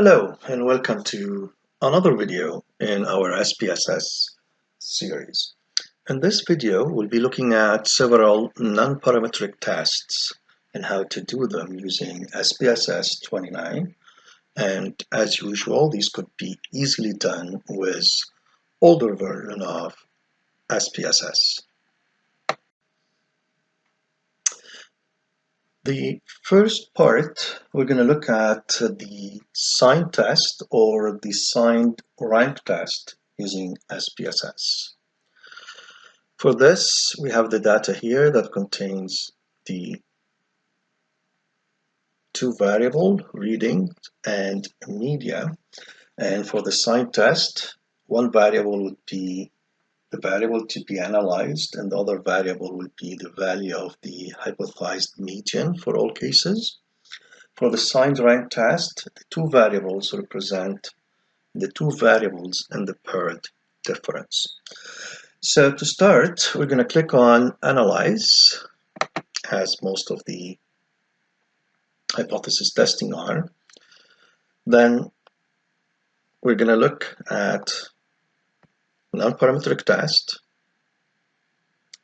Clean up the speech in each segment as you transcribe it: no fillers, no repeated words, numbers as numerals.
Hello and welcome to another video in our SPSS series. In this video, we'll be looking at several non-parametric tests and how to do them using SPSS 29. And as usual, these could be easily done with older version of SPSS. The first part, we're going to look at the sign test or the signed rank test using SPSS. For this, we have the data here that contains the two variables, reading and media. And for the sign test, one variable would be the variable to be analyzed, and the other variable would be the value of the hypothesized median for all cases. For the signed rank test, the two variables represent the two variables in the paired difference. So to start, we're going to click on Analyze, as most of the hypothesis testing are. Then we're going to look at non-parametric test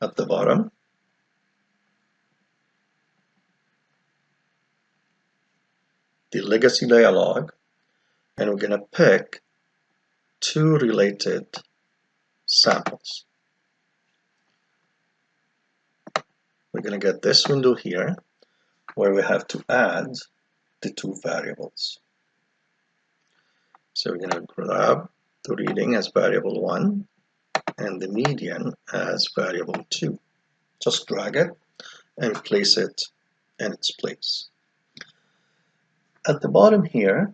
at the bottom. The legacy dialog, and we're going to pick two related samples. We're going to get this window here where we have to add the two variables. So we're going to grab the reading as variable 1 and the median as variable 2. Just drag it and place it in its place. At the bottom here,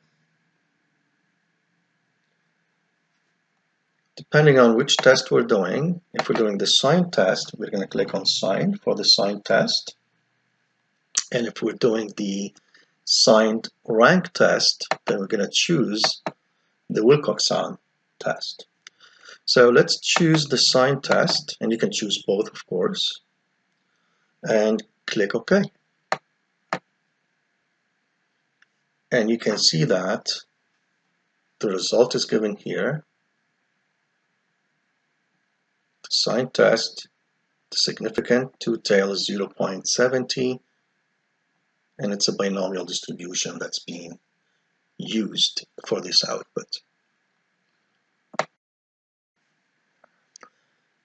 depending on which test we're doing, if we're doing the sign test, we're going to click on sign for the sign test. And if we're doing the signed rank test, then we're going to choose the Wilcoxon test. So let's choose the sign test, and you can choose both, of course, and click OK. And you can see that the result is given here. The sign test, the significant two-tail is 0.70, and it's a binomial distribution that's being used for this output.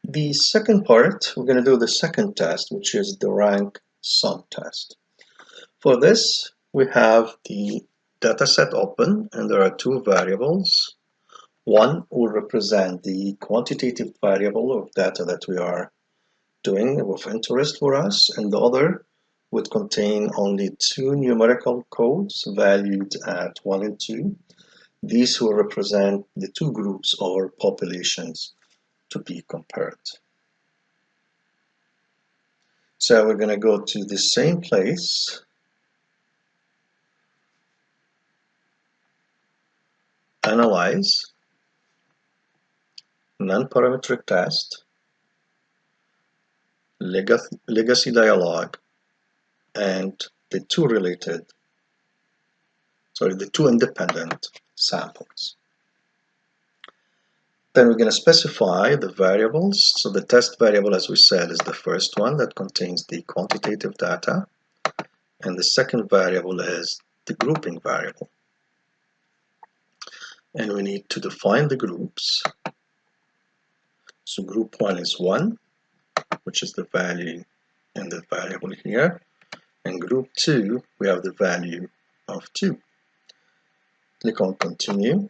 The second part, we're going to do the second test, which is the rank sum test. For this, we have the dataset open, and there are two variables. One will represent the quantitative variable of data that we are doing of interest for us, and the other would contain only two numerical codes valued at 1 and 2. These will represent the two groups or populations to be compared. So we're going to go to the same place, Analyze, non-parametric test, legacy dialog, and the two independent samples. Then we're going to specify the variables. So the test variable, as we said, is the first one that contains the quantitative data, and the second variable is the grouping variable. And we need to define the groups. So group 1 is 1, which is the value in the variable here, and group 2, we have the value of 2. Click on Continue.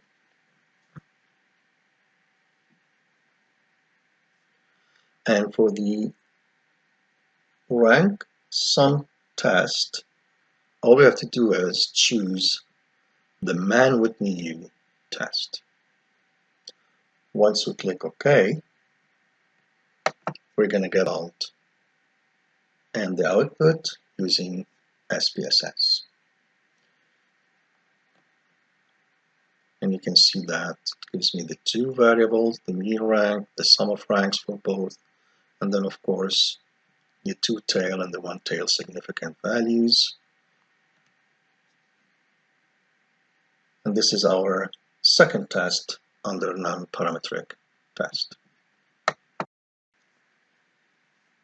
And for the rank sum test, all we have to do is choose the Mann-Whitney test. Once we click OK, we're going to get out and the output using SPSS. And you can see that it gives me the two variables, the mean rank, the sum of ranks for both, and then of course the two-tail and the one-tail significant values. And this is our second test under non-parametric test.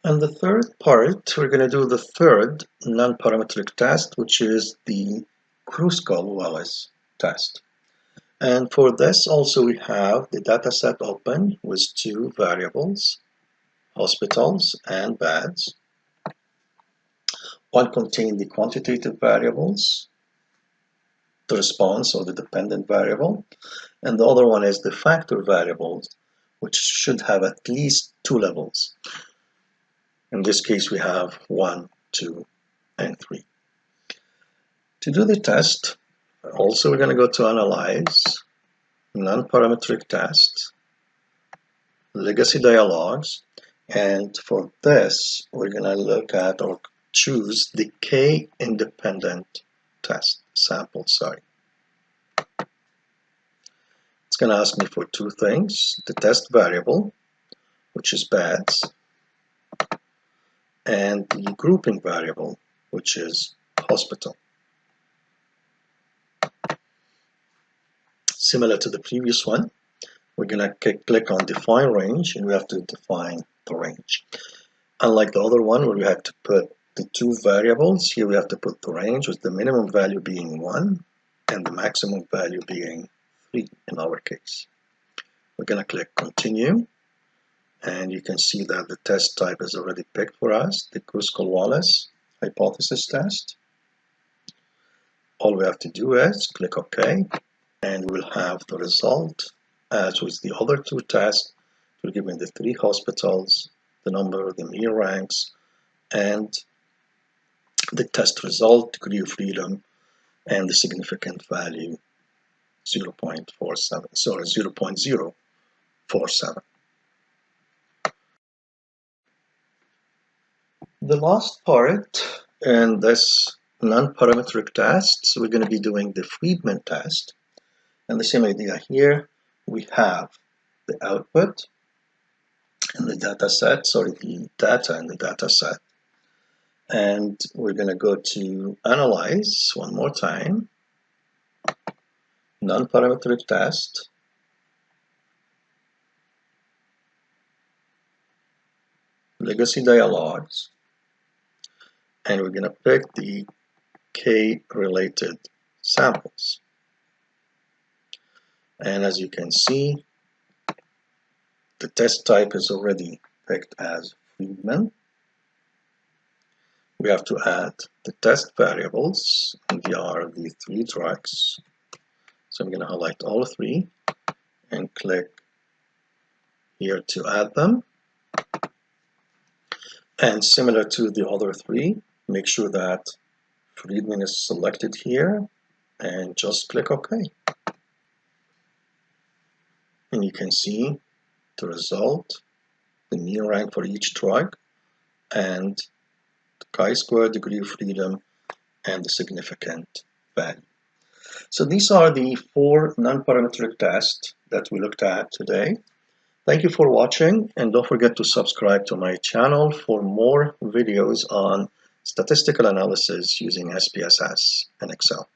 And the third part, we're going to do the third non-parametric test, which is the Kruskal-Wallis test. And for this also we have the dataset open with two variables, hospitals and beds. One contains the quantitative variables, the response or the dependent variable, and the other one is the factor variables, which should have at least two levels. In this case we have 1, 2, and 3. To do the test, also we're going to go to Analyze, Non-Parametric Test, Legacy Dialogues, and for this we're going to look at or choose the k-independent test sample. It's going to ask me for two things: the test variable, which is beds, and the grouping variable, which is hospital. Similar to the previous one, we're going to click on Define Range, and we have to define the range. Unlike the other one where we had to put the two variables, here we have to put the range with the minimum value being 1 and the maximum value being 3 in our case. We're going to click Continue, and you can see that the test type is already picked for us, the Kruskal-Wallis hypothesis test. All we have to do is click OK, and we'll have the result. As with the other two tests, we're given the 3 hospitals, the number, the mean ranks, and the test result, degree of freedom, and the significant value 0.047. The last part in this non-parametric test, we're going to be doing the Friedman test. And the same idea here, we have the output and the data set, the data and the data set. And we're going to go to Analyze one more time, Non-Parametric Test, Legacy Dialogues, and we're going to pick the K-related samples. And as you can see, the test type is already picked as Friedman. We have to add the test variables, and they are the 3 drugs. So I'm going to highlight all 3 and click here to add them. And similar to the other 3, make sure that Friedman is selected here and just click OK. And you can see the result, the mean rank for each drug, and the chi-square, degree of freedom, and the significant value. So these are the 4 non-parametric tests that we looked at today. Thank you for watching, and don't forget to subscribe to my channel for more videos on statistical analysis using SPSS and Excel.